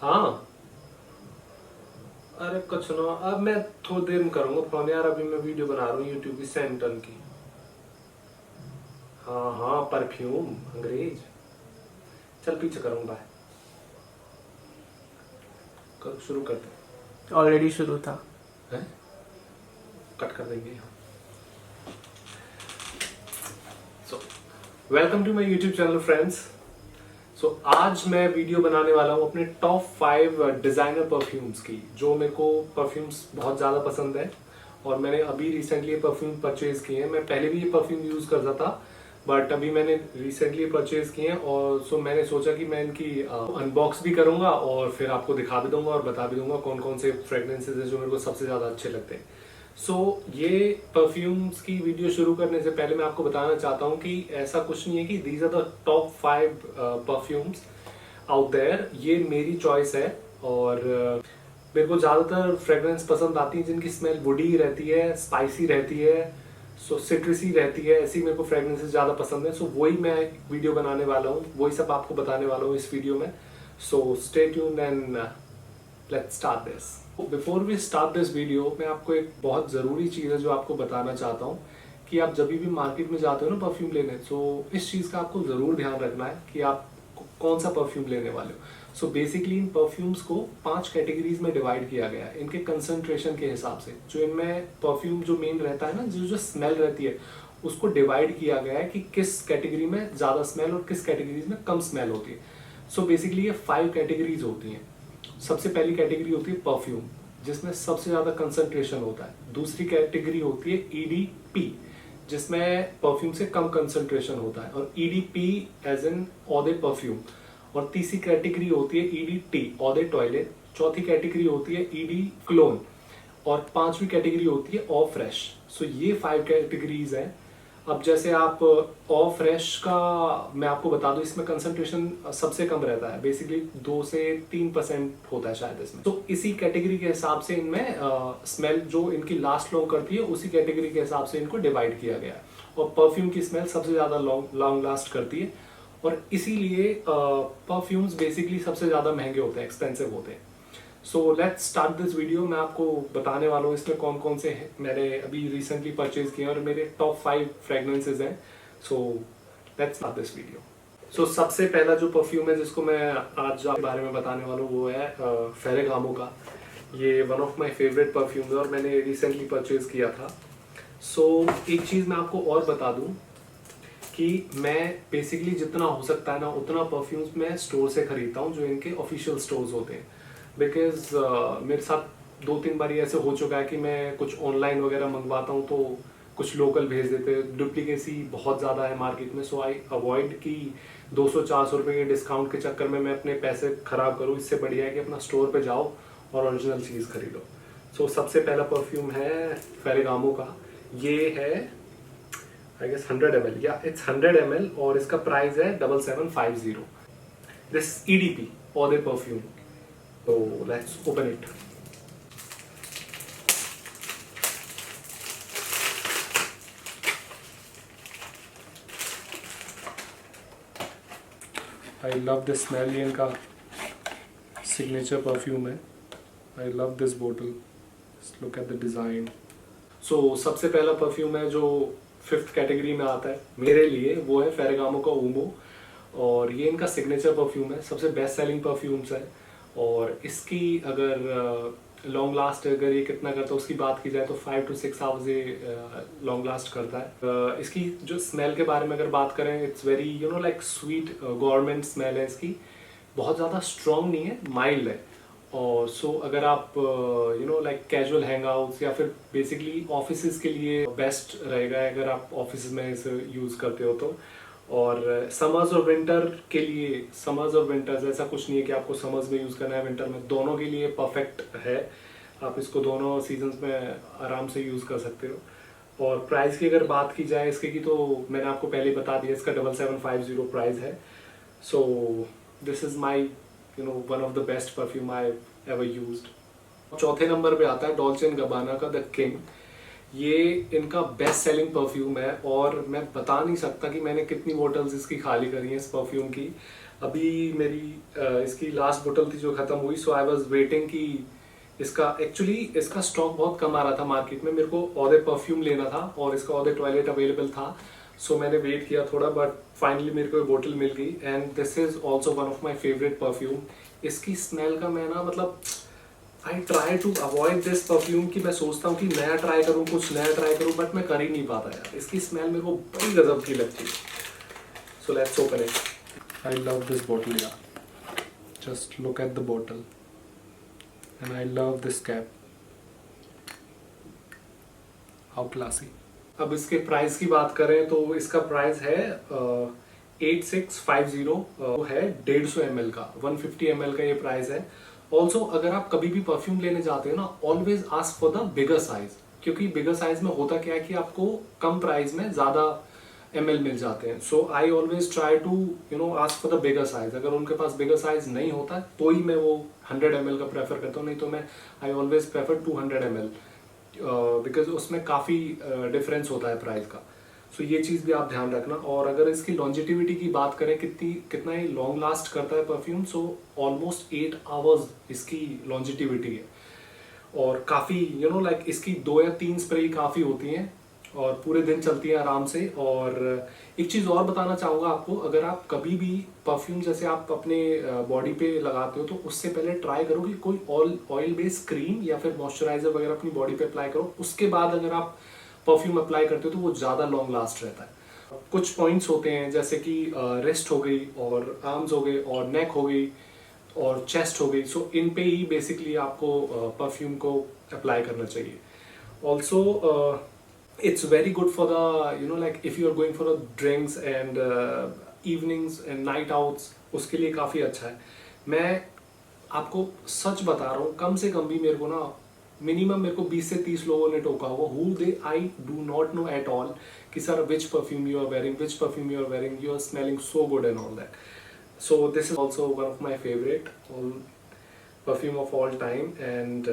हाँ। अरे कुछ ना, अब मैं थोड़ी देर में करूंगा फोन यार, अभी मैं वीडियो बना रहा हूँ यूट्यूब की सेंटन की। हाँ हाँ, परफ्यूम अंग्रेज। चल पीछे करूंगा, बाय। शुरू करते ऑलरेडी शुरू था। हैं, कट कर देंगे। So welcome to my YouTube channel friends. So आज मैं वीडियो बनाने वाला हूँ अपने टॉप 5 डिजाइनर परफ्यूम्स की, जो मेरे को परफ्यूम्स बहुत ज़्यादा पसंद है और मैंने अभी रिसेंटली परफ्यूम परचेज किए हैं। मैं पहले भी ये परफ्यूम यूज़ करता था बट अभी मैंने रिसेंटली परचेज किए हैं, और सो मैंने सोचा कि मैं इनकी अनबॉक्स भी करूंगा और फिर आपको दिखा भी दूंगा और बता भी दूंगा कौन कौन से फ्रेग्रेंसेज है जो मेरे को सबसे ज़्यादा अच्छे लगते हैं। ये परफ्यूम्स की वीडियो शुरू करने से पहले मैं आपको बताना चाहता हूँ कि ऐसा कुछ नहीं है कि these are the top 5 perfumes out there. ये मेरी चॉइस है और मेरे को ज़्यादातर फ्रेग्रेंस पसंद आती है जिनकी स्मेल वुडी रहती है, स्पाइसी रहती है, सिट्रसी रहती है। ऐसी मेरे को फ्रेग्रेंसेस ज़्यादा पसंद है। वही मैं वीडियो बनाने वाला हूँ, वही सब आपको बताने वाला हूँ इस वीडियो में। Stay tuned and let's start this. Before we start this video, मैं आपको एक बहुत ज़रूरी चीज़ है जो आपको बताना चाहता हूँ कि आप जब भी मार्केट में जाते हो ना परफ्यूम लेने, तो इस चीज़ का आपको ज़रूर ध्यान रखना है कि आप कौन सा परफ्यूम लेने वाले हो। बेसिकली इन परफ्यूम्स को 5 कैटेगरीज में डिवाइड किया गया है इनके कंसंट्रेशन के हिसाब से। जो इनमें परफ्यूम जो मेन रहता है ना, जो स्मेल रहती है, उसको डिवाइड किया गया है कि किस कैटेगरी में ज़्यादा स्मेल और किस कैटेगरीज में कम स्मेल होती है। बेसिकली ये 5 कैटेगरीज होती हैं। सबसे पहली कैटेगरी होती है परफ्यूम, जिसमें सबसे ज्यादा कंसंट्रेशन होता है। दूसरी कैटेगरी होती है ईडीपी, जिसमें परफ्यूम से कम कंसंट्रेशन होता है, और ईडीपी एज एन ऑदे परफ्यूम। और तीसरी कैटेगरी होती है ईडीटी, ऑदे टॉयलेट। चौथी कैटेगरी होती है ईडी क्लोन, और पांचवी कैटेगरी होती है ऑ फ्रेश। ये 5 कैटेगरीज हैं। अब जैसे आप ऑ फ्रेश का मैं आपको बता दूं, इसमें कंसंट्रेशन सबसे कम रहता है, बेसिकली 2 से 3% होता है शायद इसमें। इसी कैटेगरी के हिसाब से इनमें स्मेल जो इनकी लास्ट लॉन्ग करती है, उसी कैटेगरी के हिसाब से इनको डिवाइड किया गया है। और परफ्यूम की स्मेल सबसे ज्यादा लॉन्ग लास्ट करती है, और इसीलिए परफ्यूम्स बेसिकली सबसे ज्यादा महंगे होते हैं, एक्सपेंसिव होते हैं। Let's start this video. मैं आपको बताने वाला हूँ इसमें कौन कौन से मैंने अभी रिसेंटली परचेज किए हैं और मेरे टॉप 5 फ्रेग्रेंसेज हैं। Let's start this video. सबसे पहला जो परफ्यूम है जिसको मैं आज आपके बारे में बताने वाला हूँ, वो है फेरेगामो का। ये one of my favourite perfume है और मैंने रिसेंटली परचेज किया था। एक चीज़ मैं आपको और बता दूँ कि मैं बेसिकली जितना हो सकता है ना उतना परफ्यूम्स मैं स्टोर से खरीदता हूँ, जो इनके ऑफिशियल स्टोर्स होते हैं। बिकॉज मेरे साथ 2-3 बार ऐसे हो चुका है कि मैं कुछ ऑनलाइन वगैरह मंगवाता हूँ तो कुछ लोकल भेज देते हैं। डुप्लीकेसी बहुत ज़्यादा है मार्केट में। आई अवॉइड कि 200-400 रुपये के डिस्काउंट के चक्कर में मैं अपने पैसे खराब करूँ। इससे बढ़िया है कि अपना स्टोर पे जाओ और ओरिजिनल चीज़ खरीदो। सबसे पहला परफ्यूम है फेरेगामो का। ये है आई गेस 100 ml, या इट्स 100 ml, और इसका प्राइस है 7750। दिस ईडीपी और the perfume. So let's open it. I love this smell। ये इनका सिग्नेचर परफ्यूम है। I love this bottle. Just look at the design. सबसे पहला परफ्यूम है जो 5th कैटेगरी में आता है मेरे लिए, वो है फेरेगामो का उमो। और ये इनका सिग्नेचर परफ्यूम है, सबसे बेस्ट सेलिंग परफ्यूम्स है। और इसकी अगर लॉन्ग लास्ट अगर ये कितना करता है उसकी बात की जाए तो 5 to 6 आवर्स ये लॉन्ग लास्ट करता है। इसकी जो स्मेल के बारे में अगर बात करें, it's very like sweet government smell है इसकी। बहुत ज़्यादा स्ट्रॉन्ग नहीं है, माइल्ड है। और अगर आप लाइक कैजुअल हैंगआउट्स या फिर बेसिकली ऑफिस के लिए बेस्ट रहेगा अगर आप ऑफिस में इसे यूज़ करते हो तो। और समर्स और विंटर के लिए, समर्स और विंटर्स ऐसा कुछ नहीं है कि आपको समर्स में यूज़ करना है विंटर में, दोनों के लिए परफेक्ट है। आप इसको दोनों सीजन्स में आराम से यूज़ कर सकते हो। और प्राइस की अगर बात की जाए इसके की, तो मैंने आपको पहले बता दिया, इसका 7750 प्राइस है। This is my one of the best perfume I ever used. चौथे नंबर पे आता है डॉल्चे एंड गबाना का द किंग। ये इनका बेस्ट सेलिंग परफ्यूम है और मैं बता नहीं सकता कि मैंने कितनी बोटल्स इसकी खाली करी हैं इस परफ्यूम की। अभी मेरी इसकी लास्ट बोतल थी जो ख़त्म हुई, सो आई वाज वेटिंग कि इसका स्टॉक बहुत कम आ रहा था मार्केट में। मेरे को ऑदे परफ्यूम लेना था और इसका ऑदे टॉयलेट अवेलेबल था, सो मैंने वेट किया थोड़ा, बट फाइनली मेरे को ये बोतल मिल गई and this is also one of my favourite perfume. इसकी स्मेल का मैं ना मतलब I try to avoid this perfume कि मैं सोचता हूँ कि नया ट्राई करूँ, कुछ नया ट्राई करूँ, बट मैं कर ही नहीं पाता यार। इसकी स्मेल मेरे को बड़ी गजब की लगती है। So let's open it. I love this bottle यार, just look at the bottle and I love this cap, how classy. अब इसके प्राइस की बात करें तो इसका प्राइस है 8650, वो है 150 ml का, 150 ml का ये प्राइस है। ऑल्सो अगर आप कभी भी परफ्यूम लेने जाते हो ना, always ask for the bigger size, क्योंकि बिगर साइज में होता क्या है कि आपको कम प्राइस में ज्यादा ml मिल जाते हैं। So I always try to ask for the bigger size. अगर उनके पास बिगर साइज नहीं होता तो ही मैं वो 100 ml का प्रेफर करता हूँ, नहीं तो मैं I always prefer 200 ml, because उसमें काफ़ी डिफरेंस होता है प्राइस का। सो ये चीज़ भी आप ध्यान रखना। और अगर इसकी लॉन्जिटिविटी की बात करें, कितना ही लॉन्ग लास्ट करता है परफ्यूम, सो ऑलमोस्ट 8 आवर्स इसकी लॉन्जिटिविटी है। और काफ़ी लाइक इसकी 2 या 3 स्प्रे काफ़ी होती हैं और पूरे दिन चलती है आराम से। और एक चीज़ और बताना चाहूँगा आपको, अगर आप कभी भी परफ्यूम जैसे आप अपने बॉडी पे लगाते हो तो उससे पहले ट्राई करो कि कोई ऑयल बेस्ड क्रीम या फिर मॉइस्चराइजर वगैरह अपनी बॉडी पे अप्लाई करो। उसके बाद अगर आप परफ्यूम अप्लाई करते हो तो वो ज़्यादा लॉन्ग लास्ट रहता है। कुछ पॉइंट्स होते हैं जैसे कि रिस्ट हो गई और आर्म्स हो गए और नेक हो गई और चेस्ट हो गई, सो इन पे ही बेसिकली आपको परफ्यूम को अप्लाई करना चाहिए। Also it's very good for the like if you are going for a drinks and evenings and night outs, उसके लिए काफ़ी अच्छा है। मैं आपको सच बता रहा हूँ, कम से कम भी मेरे को ना मिनिमम मेरे को 20 से 30 लोगों ने टोका होगा, who they I do not know at all, कि sir which perfume you are wearing, which perfume you are wearing, you are smelling so good and all that. So this is also one of my favorite perfume of all time and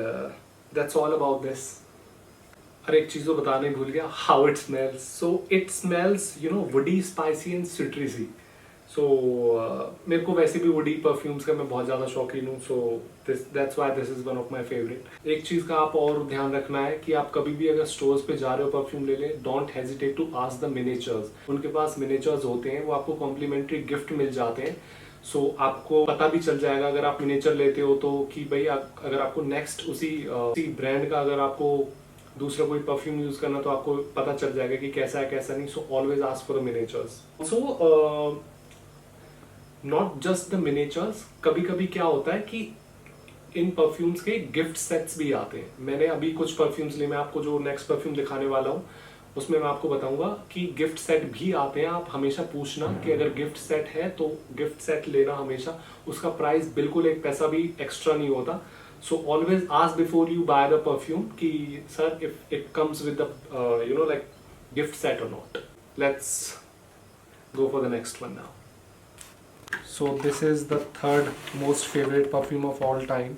that's all about this. अरे एक चीज़ तो बताने भूल गया, how it smells. So it smells woody, spicy and citrusy. So मेरे को वैसे भी वुडी परफ्यूम्स का मैं बहुत ज़्यादा शौकीन हूँ, so that's why this is one of my favourite. एक चीज़ का आप और ध्यान रखना है कि आप कभी भी अगर स्टोर्स पे जा रहे हो परफ्यूम ले ले, don't hesitate to ask the miniatures. उनके पास मिनिएचर्स होते हैं, वो आपको कॉम्प्लीमेंट्री गिफ्ट मिल जाते हैं। सो आपको पता भी चल जाएगा अगर आप मिनिएचर लेते हो तो कि भाई अगर आपको नेक्स्ट उसी ब्रांड का अगर आपको दूसरा कोई परफ्यूम यूज करना तो आपको पता चल जाएगा कि कैसा है कैसा नहीं। So always ask for the miniatures. So not just the miniatures, कभी कभी क्या होता है कि इन परफ्यूम्स के गिफ्ट सेट्स भी आते हैं। मैंने अभी कुछ परफ्यूम्स लिए, मैं आपको जो नेक्स्ट परफ्यूम दिखाने वाला हूँ उसमें मैं आपको बताऊंगा कि गिफ्ट सेट भी आते हैं। आप हमेशा पूछना कि अगर गिफ्ट सेट है तो गिफ्ट सेट लेना हमेशा, उसका प्राइस बिल्कुल एक पैसा भी एक्स्ट्रा नहीं होता। So always ask before you buy the perfume कि sir if it comes with the like gift set or not. Let's go for the next one now. So this is the third most favorite perfume of all time,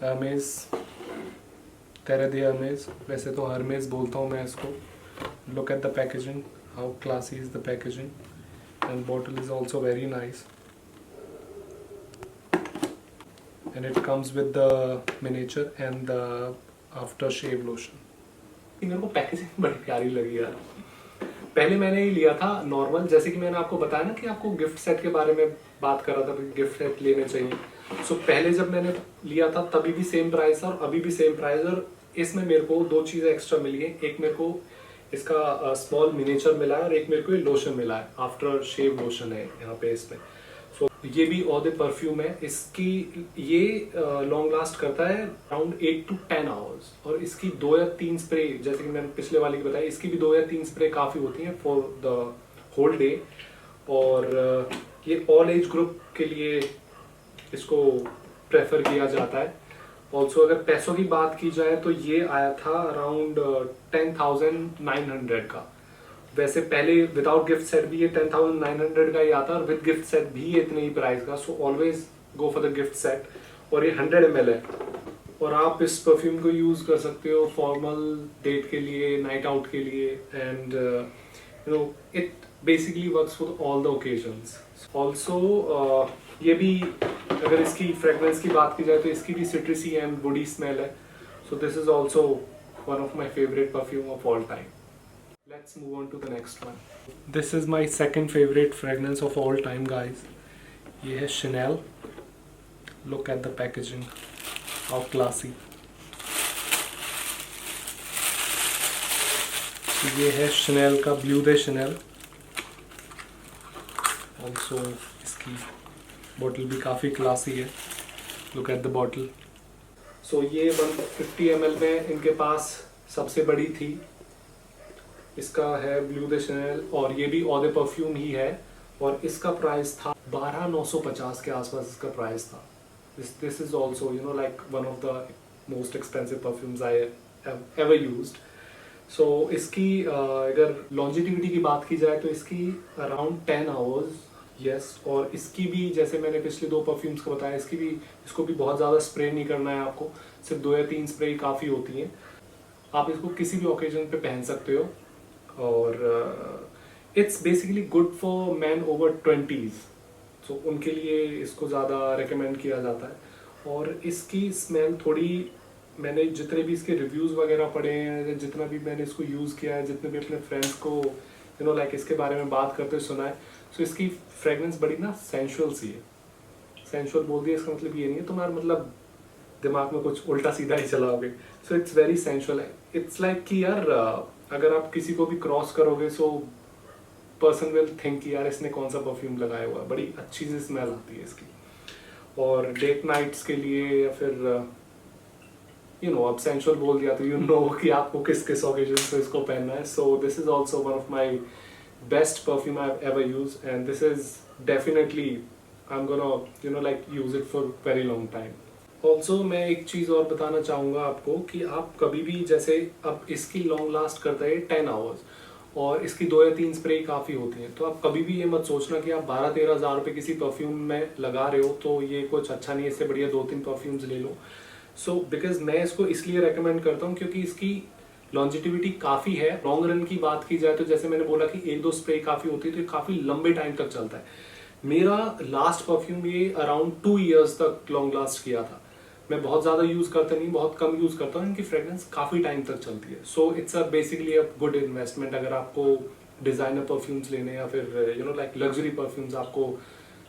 Hermes, Terre de Hermes। वैसे तो Hermes बोलता हूँ मैं इसको। Look at the packaging, how classy is the packaging, and bottle is also very nice. And it comes with the miniature and the aftershave lotion. मेरे को packaging बड़ी प्यारी लगी यार। पहले मैंने ही लिया था नॉर्मल, जैसे कि मैंने आपको बताया ना कि आपको गिफ्ट सेट के बारे में बात कर रहा था कि गिफ्ट सेट लेने चाहिए। सो पहले जब मैंने लिया था तभी भी सेम प्राइस था और अभी भी सेम प्राइस, और इसमें मेरे को 2 चीज़ें एक्स्ट्रा मिली है। एक मेरे को इसका स्मॉल मिनिएचर मिला है और एक मेरे को ये लोशन मिला है, आफ्टर शेव लोशन है यहाँ पे इसमें। ये भी ऑदे परफ्यूम है। इसकी ये लॉन्ग लास्ट करता है अराउंड 8 to 10 आवर्स और इसकी 2 या 3 स्प्रे, जैसे कि मैंने पिछले वाले की बताया, इसकी भी 2 या 3 स्प्रे काफ़ी होती हैं फॉर द होल डे। और ये ऑल एज ग्रुप के लिए इसको प्रेफर किया जाता है। ऑल्सो अगर पैसों की बात की जाए तो ये आया था अराउंड 10,900 का। वैसे पहले विदाउट गिफ्ट सेट भी ये 10,900 का ही आता है और विद गिफ्ट सेट भी ये इतने ही प्राइस का। So always go for the gift set. और ये 100 ml है और आप इस परफ्यूम को यूज कर सकते हो फॉर्मल डेट के लिए, नाइट आउट के लिए, and it basically works for all the occasions. Also ये भी, अगर इसकी फ्रेगरेंस की बात की जाए तो इसकी भी सिट्रसी एंड वुडी स्मेल है. So this is also one of my favourite perfume of all time. Let's move on to the next one. This is my second favorite fragrance of all time, guys. ये है Chanel. Look at the packaging. How classy. ये है Chanel का Bleu de Chanel. Also इसकी bottle भी काफ़ी classy है. Look at the bottle. So ये 150 ml में इनके पास सबसे बड़ी थी. इसका है ब्लू दे शनेल और ये भी ऑदे परफ्यूम ही है और इसका प्राइस था 12,950 के आसपास इसका प्राइस था. This is also you know like one of the most expensive perfumes I ever used. So इसकी अगर लॉन्जिटिविटी की बात की जाए तो इसकी अराउंड 10 आवर्स. यस, और इसकी भी जैसे मैंने पिछले 2 परफ्यूम्स को बताया, इसको भी बहुत ज़्यादा स्प्रे नहीं करना है आपको. सिर्फ 2 या 3 स्प्रे काफ़ी होती हैं. आप इसको किसी भी ओकेजन पे पहन सकते हो और it's basically good for man over 20s. सो उनके लिए इसको ज़्यादा रेकमेंड किया जाता है. और इसकी स्मेल थोड़ी, मैंने जितने भी इसके रिव्यूज़ वगैरह पढ़े हैं, जितना भी मैंने इसको यूज़ किया है, जितने भी अपने फ्रेंड्स को यू नो लाइक इसके बारे में बात करते सुना है, सो इसकी फ्रेगरेंस बड़ी ना सेंशुअल सी है. सेंशुअल बोल दिया इसका मतलब ये नहीं है तुम्हारा मतलब दिमाग में कुछ उल्टा सीधा ही चलाओगे. So it's very sensual. It's like कि यार अगर आप किसी को भी क्रॉस करोगे सो पर्सन विल थिंक कि यार इसने कौन सा परफ्यूम लगाया हुआ है. बड़ी अच्छी सी स्मेल आती है इसकी. और डेट नाइट्स के लिए या फिर यू नो अब सेंशुअल बोल दिया तो यू नो कि आपको किस किस ओकेजन पे इसको पहनना है. So this is also one of my best perfume I have ever use and this is definitely I am gonna you know like use it for very long time. Also मैं एक चीज़ और बताना चाहूँगा आपको कि आप कभी भी, जैसे अब इसकी लॉन्ग लास्ट करता है 10 आवर्स और इसकी 2 या 3 स्प्रे काफ़ी होती हैं. तो आप कभी भी ये मत सोचना कि आप 12-13 हज़ार रुपये किसी परफ्यूम में लगा रहे हो तो ये कुछ अच्छा नहीं है, इससे बढ़िया 2-3 परफ्यूम्स ले लो. सो बिकॉज मैं इसको इसलिए रेकमेंड करता हूँ क्योंकि इसकी लॉन्जिटिविटी काफ़ी है. लॉन्ग रन की बात की जाए तो जैसे मैंने बोला कि 1-2 स्प्रे काफ़ी होती है तो ये काफ़ी लंबे टाइम तक चलता है. मेरा लास्ट परफ्यूम ये अराउंड 2 ईयर्स तक लॉन्ग लास्ट किया था. मैं बहुत ज़्यादा यूज़ करता नहीं, बहुत कम यूज़ करता हूँ. इनकी फ्रेगरेंस काफ़ी टाइम तक चलती है. So it's a basically a good investment अगर आपको डिज़ाइनर परफ्यूम्स लेने या फिर you know like luxury perfumes आपको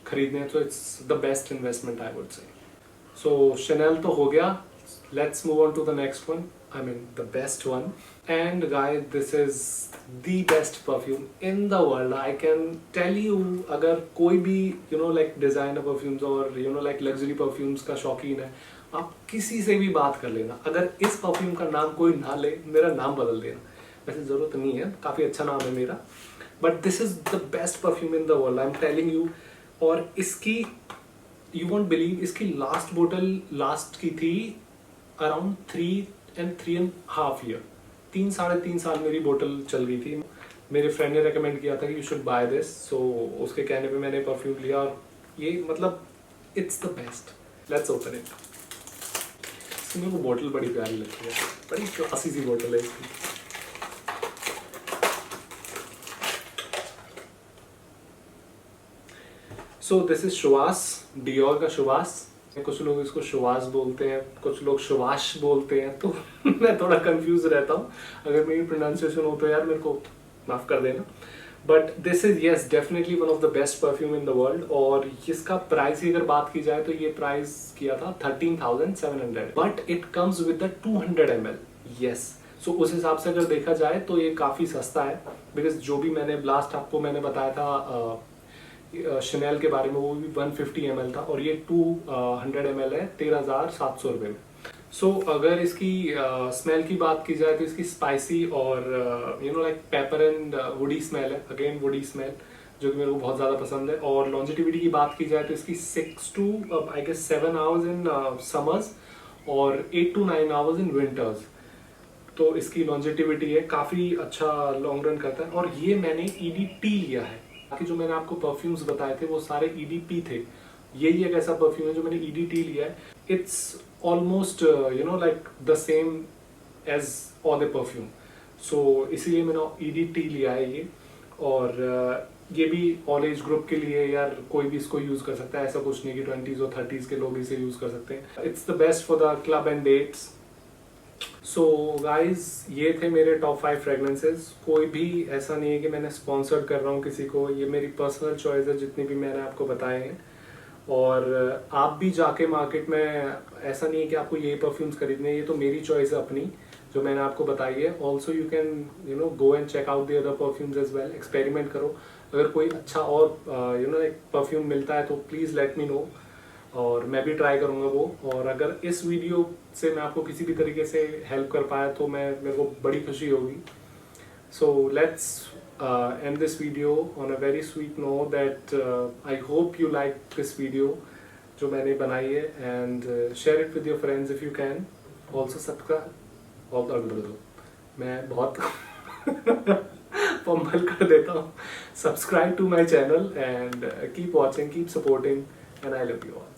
खरीदने हैं तो it's the best investment I would say. So Chanel तो हो गया. Let's move on to the next one. I mean the best one. And guys, this is the best perfume in the world. I can tell you, अगर कोई भी you know like designer perfumes और you know like luxury perfumes का शौकीन है, आप किसी से भी बात कर लेना, अगर इस परफ्यूम का नाम कोई ना ले, मेरा नाम बदल देना. वैसे ज़रूरत नहीं है, काफ़ी अच्छा नाम है मेरा, but this is the best perfume in the world, I am telling you. और इसकी यू वॉन्ट बिलीव, इसकी लास्ट बोतल लास्ट की थी अराउंड 3.5 ईयर. 3-3.5 साल मेरी बोतल चल गई थी. मेरे फ्रेंड ने रेकमेंड किया था कि यू शुड बाय दिस. सो उसके कहने पे मैंने परफ्यूम लिया और ये मतलब it's the best. Let's open it. मेरे को बोतल बड़ी प्यारी लगती है, बड़ी क्लासी सी बोतल है इसकी. सो दिस इज शुवास, डियोर का शुवास. कुछ लोग इसको शुवास बोलते हैं, कुछ लोग शुवाश बोलते हैं, तो मैं थोड़ा कंफ्यूज रहता हूँ. अगर मेरी प्रोनाउंसिएशन हो तो यार मेरे को माफ कर देना. But this is yes definitely one of the best perfume in the world. और इसका प्राइस की अगर बात की जाए तो ये प्राइस किया था 13,700. But it comes with the 200 ml. Yes, so उस हिसाब से अगर देखा जाए तो ये काफ़ी सस्ता है. बिकॉज जो भी मैंने लास्ट आपको मैंने बताया था शनेल के बारे में, वो भी 150 ml था और ये 200 ml है 13,700 रुपये में. सो अगर इसकी स्मेल की बात की जाए तो इसकी स्पाइसी और you know like paper and woody smell है. अगेन वुडी स्मेल जो कि मेरे को बहुत ज़्यादा पसंद है. और लॉन्जिटिविटी की बात की जाए तो इसकी 6 to I guess 7 hours in summers और 8 to 9 hours इन विंटर्स. तो इसकी लॉन्जिटिविटी है, काफ़ी अच्छा लॉन्ग रन करता है. और ये मैंने EDT लिया है. बाकी जो मैंने आपको परफ्यूम्स बताए थे वो सारे EDP थे. यही एक ऐसा परफ्यूम है जो मैंने EDT लिया है. It's almost you know like the same as all the perfume. So इसीलिए मैंने EDT लिया है ये. और ये भी ऑल एज ग्रुप के लिए यार कोई भी इसको यूज कर सकता है, ऐसा कुछ नहीं कि 20s और 30s के लोग इसे यूज कर सकते हैं। It's the best for the club and dates. So guys ये थे मेरे टॉप 5 फ्रेगनेंसेज। कोई भी ऐसा नहीं है कि मैंने स्पॉन्सर्ड कर रहा हूँ किसी को, ये मेरी पर्सनल चॉइस है जितनी भी मैंने आपको बताए हैं। और आप भी जाके मार्केट में, ऐसा नहीं है कि आपको ये परफ्यूम्स खरीदने हैं, ये तो मेरी चॉइस है अपनी जो मैंने आपको बताई है। Also you can go and check out the other perfumes as well, experiment करो। अगर कोई अच्छा और एक परफ्यूम मिलता है तो प्लीज़ लेट मी नो, और मैं भी ट्राई करूंगा वो। और अगर इस वीडियो से मैं आपको किसी भी तरीके से हेल्प कर पाया तो मेरे को बड़ी खुशी होगी। So let's end this video on a very sweet note that I hope you like this video जो मैंने बनाई है, and share it with your friends if you can. Also subscribe, मैं बहुत फंबल कर देता हूँ। Subscribe to my channel and keep watching, keep supporting, and I love you all.